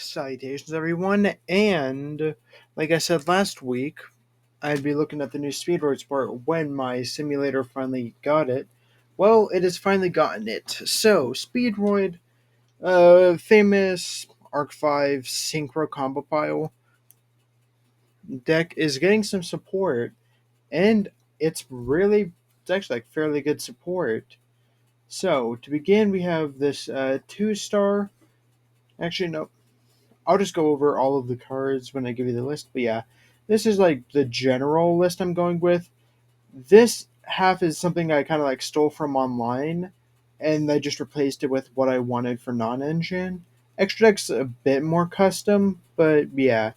Salutations, everyone, and like I said last week, I'd be looking at the new SpeedRoid Sport when my simulator finally got it. Well, it has finally gotten it. So, SpeedRoid, famous Arc 5 Synchro Combo Pile deck is getting some support, and it's actually like fairly good support. So, to begin, we have this 2-star. Actually, no, I'll just go over all of the cards when I give you the list. But yeah, this is like the general list I'm going with. This half is something I kind of like stole from online, and I just replaced it with what I wanted for non-engine. Extra deck's a bit more custom, but yeah.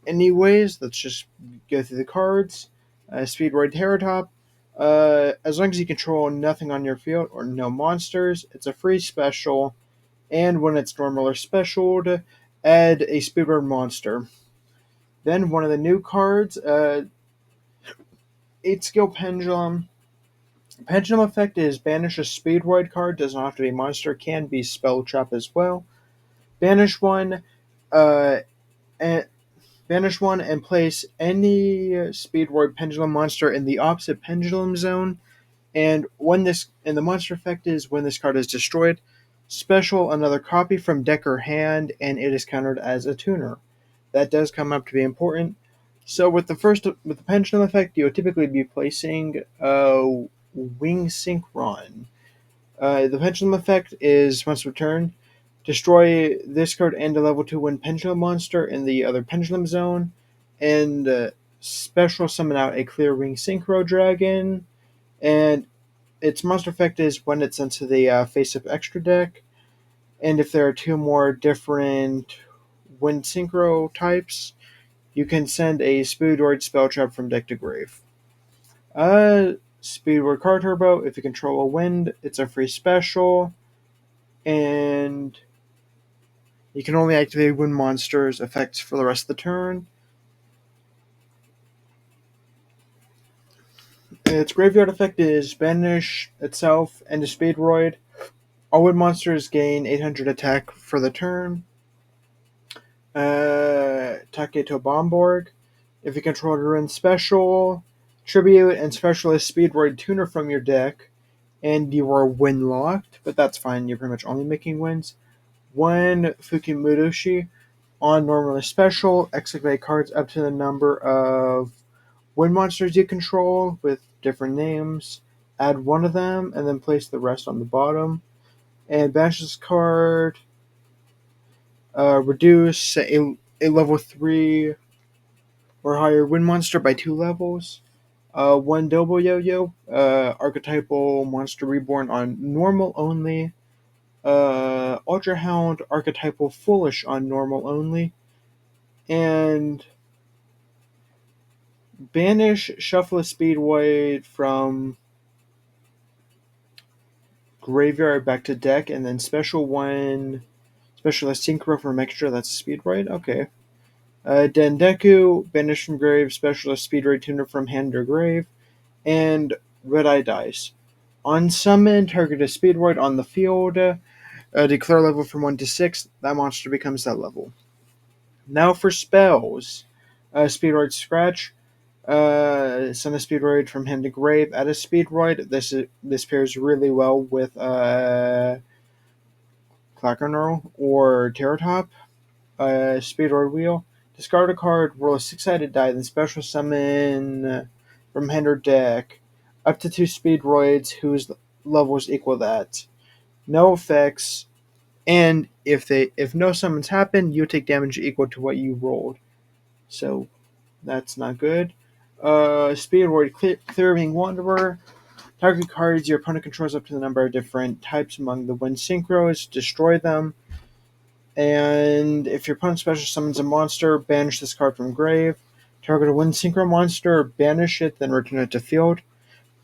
Anyways, let's just go through the cards. SpeedRoid Terratop. As long as you control nothing on your field or no monsters, it's a free special, and when it's normal or specialed, add a Speedrun monster. Then one of the new cards, 8 skill Pendulum. Pendulum effect is banish a Speedroid card, doesn't have to be monster, can be spell trap as well. Banish one, uh, and banish one and place any Speedroid Pendulum monster in the opposite Pendulum zone. And the monster effect is when this card is destroyed, special another copy from deck or hand, and it is countered as a tuner. That does come up to be important. So with the pendulum effect, you would typically be placing Wing Synchron. The pendulum effect is once returned, destroy this card and a level 2 win pendulum monster in the other pendulum zone, and special summon out a clear Wing Synchro Dragon. And its monster effect is when it's sent to the face-up extra deck, and if there are two more different Wind Synchro types, you can send a SpeedRoid spell trap from deck to grave. SpeedRoid Card Turbo, if you control a wind, it's a free special, and you can only activate wind monsters' effects for the rest of the turn. Its graveyard effect is banish itself and a SpeedRoid. All wind monsters gain 800 attack for the turn. Taketo Bomborg. If you control a Ruin Special, Tribute and Specialist Speedroid Tuner from your deck, and you are win locked, but that's fine, you're pretty much only making wins. One Fukimudoshi on normal or special, execute cards up to the number of win monsters you control with different names. Add one of them and then place the rest on the bottom. And banish this card. Reduce a level 3 or higher wind monster by 2 levels. One Dobo Yo-Yo, archetypal monster reborn on normal only. Ultra Hound, archetypal foolish on normal only. And banish Shuffle a Speedroid from graveyard back to deck, and then specialist Synchro from extra, that's a Speedroid, okay. Dendeku, banish from grave, specialist Speedroid tuner from hand or grave, and Red Eye Dice. On summon, target a Speedroid on the field, declare level from 1 to 6, that monster becomes that level. Now for spells. Speedroid Scratch, send a Speedroid from hand to grave, add a Speedroid. This pairs really well with Clackernurl or Terratop. Speedroid Wheel. Discard a card, roll a 6-sided die, then special summon from hand or deck up to 2 Speedroids whose levels equal that. No effects, and if no summons happen, you take damage equal to what you rolled. So that's not good. Speedroid Clearing Wanderer. Target cards your opponent controls up to the number of different types among the Wind Synchros. Destroy them. And if your opponent special summons a monster, banish this card from grave. Target a Wind Synchro monster, banish it, then return it to field.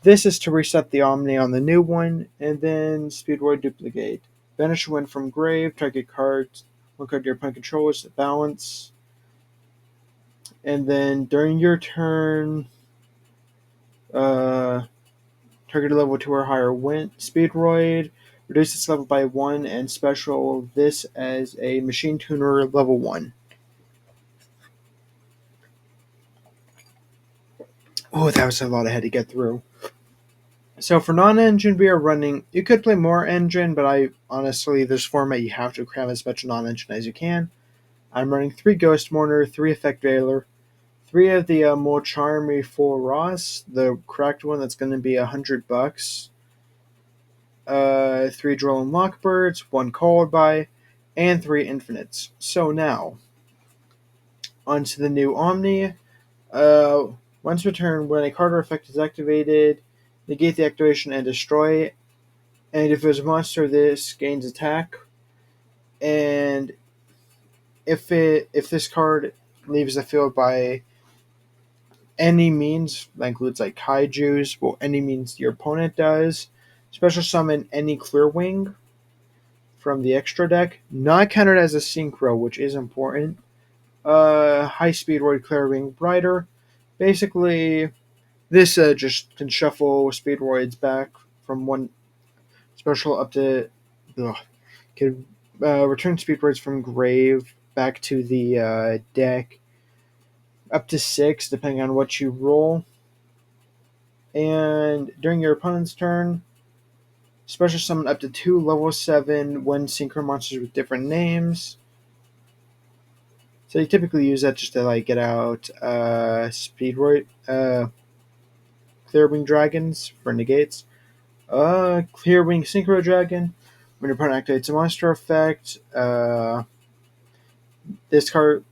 This is to reset the Omni on the new one, and then Speedroid Duplicate. Banish a Wind from grave, target cards, one card your opponent controls, balance. And then during your turn, target a level 2 or higher Wind Speedroid. Reduce its level by 1, and special this as a machine tuner level 1. Oh, that was a lot I had to get through. So for non-engine we are running, you could play more engine, but I honestly, this format you have to cram as much non-engine as you can. I'm running 3 Ghost Mourner, 3 Effect Veiler, 3 of the Molcharmi 4 Ross, the correct one that's going to be $100. 3 Drone Lockbirds, 1 Called By, and 3 Infinites. So now, onto the new Omni. Uh, Once returned, when a card or effect is activated, negate the activation and destroy. And if there's a monster, this gains attack. And if this card leaves the field by any means, that includes like kaiju's, well, any means your opponent does, special summon any clear wing from the extra deck, not counted as a synchro, which is important. High SpeedRoid clear wing rider. Basically, this just can shuffle SpeedRoids back from one special up to. Ugh, can return SpeedRoids from grave back to the deck up to 6, depending on what you roll. And during your opponent's turn, special summon up to 2 level 7 when synchro monsters with different names. So you typically use that just to like get out Speedroid, Clearwing Dragons for negates. Clearwing Synchro Dragon. When your opponent activates a monster effect, this card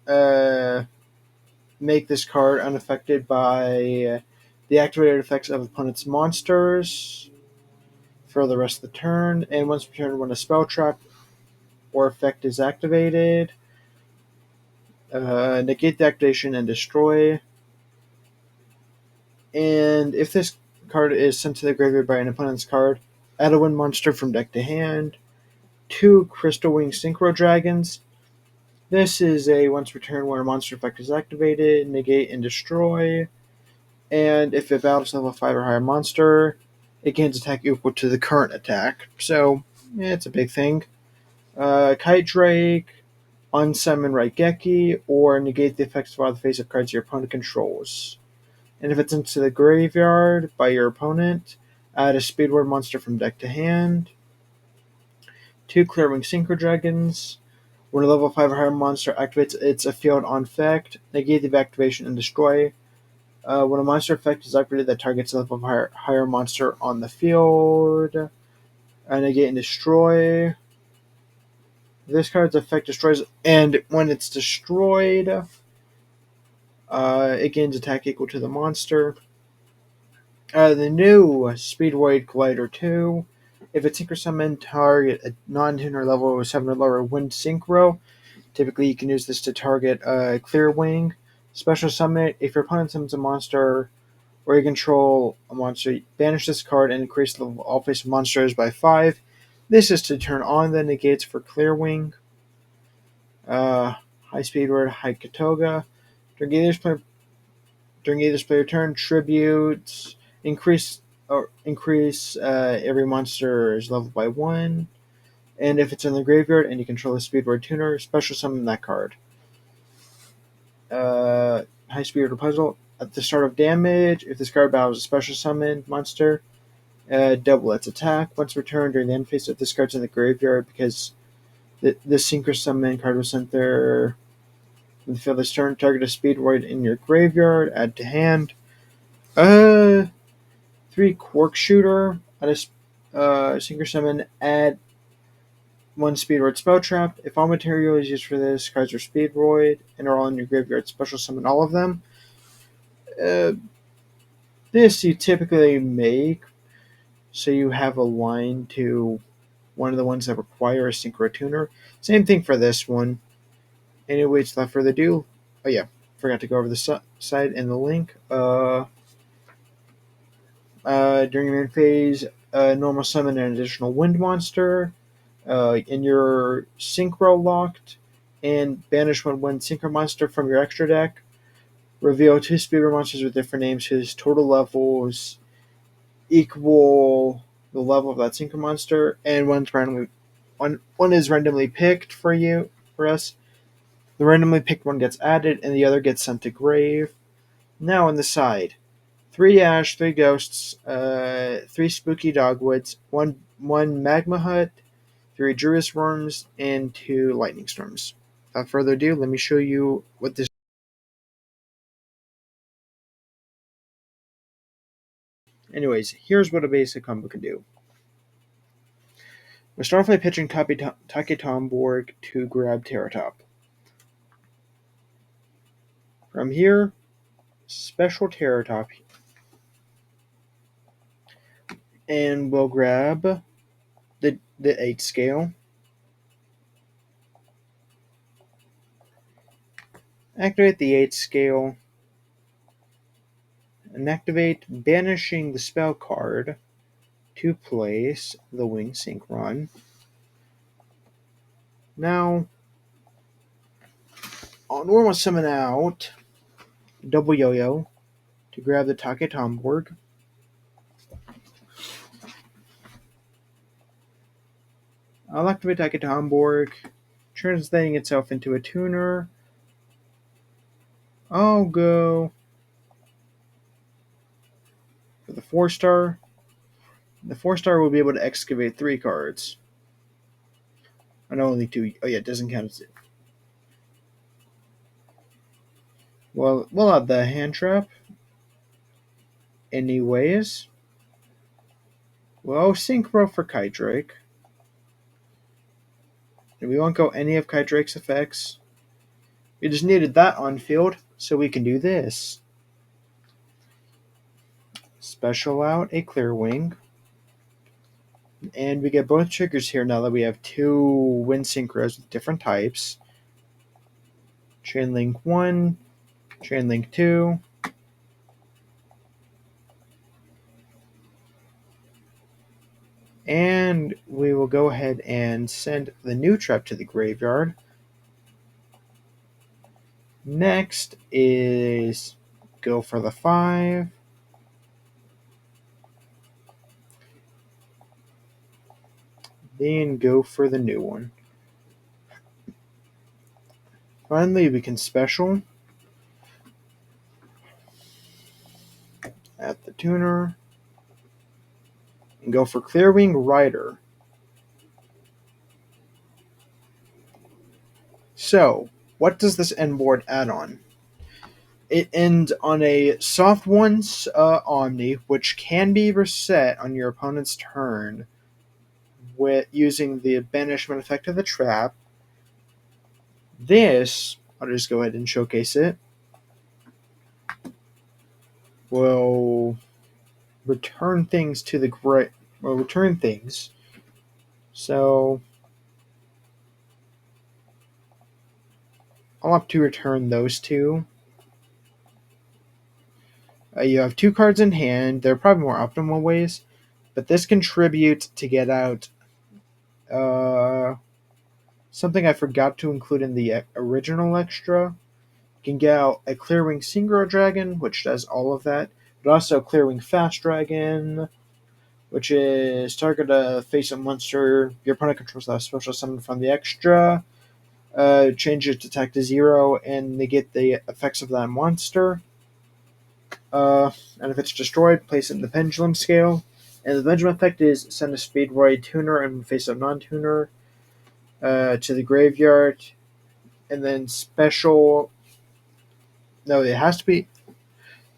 make this card unaffected by the activated effects of opponent's monsters for the rest of the turn. And once per turn, when a spell trap or effect is activated, negate the activation and destroy. And if this card is sent to the graveyard by an opponent's card, add a 1 monster from deck to hand. 2 Crystal Wing Synchro Dragons. This is a once per turn when a monster effect is activated, negate and destroy. And if it battles level 5 or higher monster, it gains attack equal to the current attack. So, yeah, it's a big thing. Kite Drake, unsummon Raigeki, or negate the effects of all the face of cards your opponent controls. And if it's into the graveyard by your opponent, add a Speedroid monster from deck to hand. 2 Clearwing Synchro Dragons. When a level 5 or higher monster activates its field on effect, negate the activation and destroy. When a monster effect is activated that targets a level 5 higher monster on the field, negate and destroy. This card's effect destroys, and when it's destroyed, it gains attack equal to the monster. The new Speedroid Collider 2. If it's synchro summon, target a non-tuner level 7 or lower wind synchro. Typically, you can use this to target Clear Wing. Special summon it. If your opponent summons a monster or you control a monster, banish this card and increase the level of all face monsters by 5. This is to turn on the negates for Clear Wing. High Speed Word, High Katoga. During either player turn, tributes increase every monster's level by 1. And if it's in the graveyard and you control a Speedroid tuner, special summon that card. High Speed Puzzle. At the start of damage, if this card battles a special summon monster, double its attack. Once returned during the end phase, if this card's in the graveyard, because the synchro summon card was sent there. In the field this turn, target a Speedroid in your graveyard, add to hand. 3 Quark Shooter. At a synchro summon, add 1 Speedroid Spell Trap. If all material is used for this, cards are Speedroid and are all in your graveyard, special summon all of them. This you typically make so you have a line to one of the ones that require a synchro tuner. Same thing for this one. Anyways, without further ado, oh yeah, forgot to go over the side and the link. During your main phase, normal summon an additional wind monster. In your synchro locked, and banish 1 wind synchro monster from your extra deck. Reveal 2 speeder monsters with different names whose total levels equal the level of that synchro monster, and one is randomly picked for us. The randomly picked one gets added, and the other gets sent to grave. Now on the side, 3 ash, 3 ghosts, 3 spooky dogwoods, one magma hut, 3 Druis worms, and 2 lightning storms. Without further ado, let me show you what this. Anyways, here's what a basic combo can do. We start by pitching Take Tomborg to grab Terratop. From here, special Terratop, and we'll grab the 8 scale. Activate the 8 scale, and activate banishing the spell card to place the Wing Synchron. Now, I'll normal summon out Double Yo-Yo to grab the Take Tomborg. I'll activate Take Tomborg, translating itself into a tuner. I'll go for the 4-star. The 4-star will be able to excavate 3 cards. And only 2. Oh yeah, it doesn't count as it. Well, we'll have the hand trap. Anyways, we'll synchro for Kydrake. And we won't go any of Kydrake's effects. We just needed that on field, so we can do this. Special out a Clear Wing. And we get both triggers here now that we have 2 Wind Synchros with different types. Chain Link 1, Chain Link 2. And we will go ahead and send the new trap to the graveyard. Next is go for the 5. Then go for the new one. Finally, we can special at the tuner and go for Clearwing Rider. So, what does this end board add on? It ends on a soft one's Omni, which can be reset on your opponent's turn with using the banishment effect of the trap. This, I'll just go ahead and showcase it, will return things to the return things. So I'll have to return those 2. You have 2 cards in hand. There are probably more optimal ways, but this contributes to get out something I forgot to include in the original extra. You can get out a Clearwing Synchro Dragon, which does all of that, but also Clearwing Fast Dragon, which is target a face-up monster your opponent controls that special summon from the extra. Change its attack to 0 and negate the effects of that monster. And if it's destroyed, place it in the pendulum scale. And the pendulum effect is send a SpeedRoid tuner and face-up non-tuner to the graveyard. And then special. No, it has to be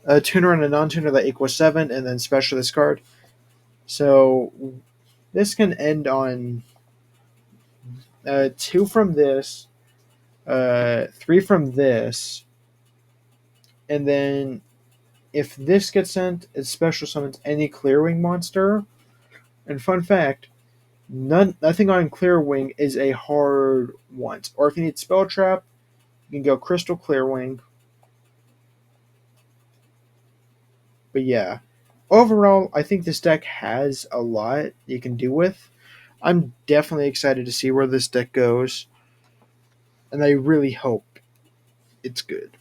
a tuner and a non-tuner that equals 7, and then special this card. So this can end on 2 from this, 3 from this, and then if this gets sent, it special summons any Clearwing monster. And fun fact, nothing on Clearwing is a hard once. Or if you need Spell Trap, you can go Crystal Clearwing. But yeah, overall, I think this deck has a lot you can do with. I'm definitely excited to see where this deck goes, and I really hope it's good.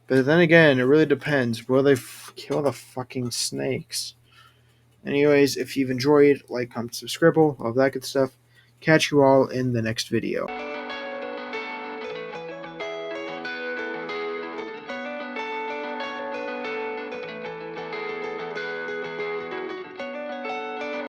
But then again, it really depends. Will they kill the fucking snakes? Anyways, if you've enjoyed, like, comment, subscribe, all that good stuff. Catch you all in the next video.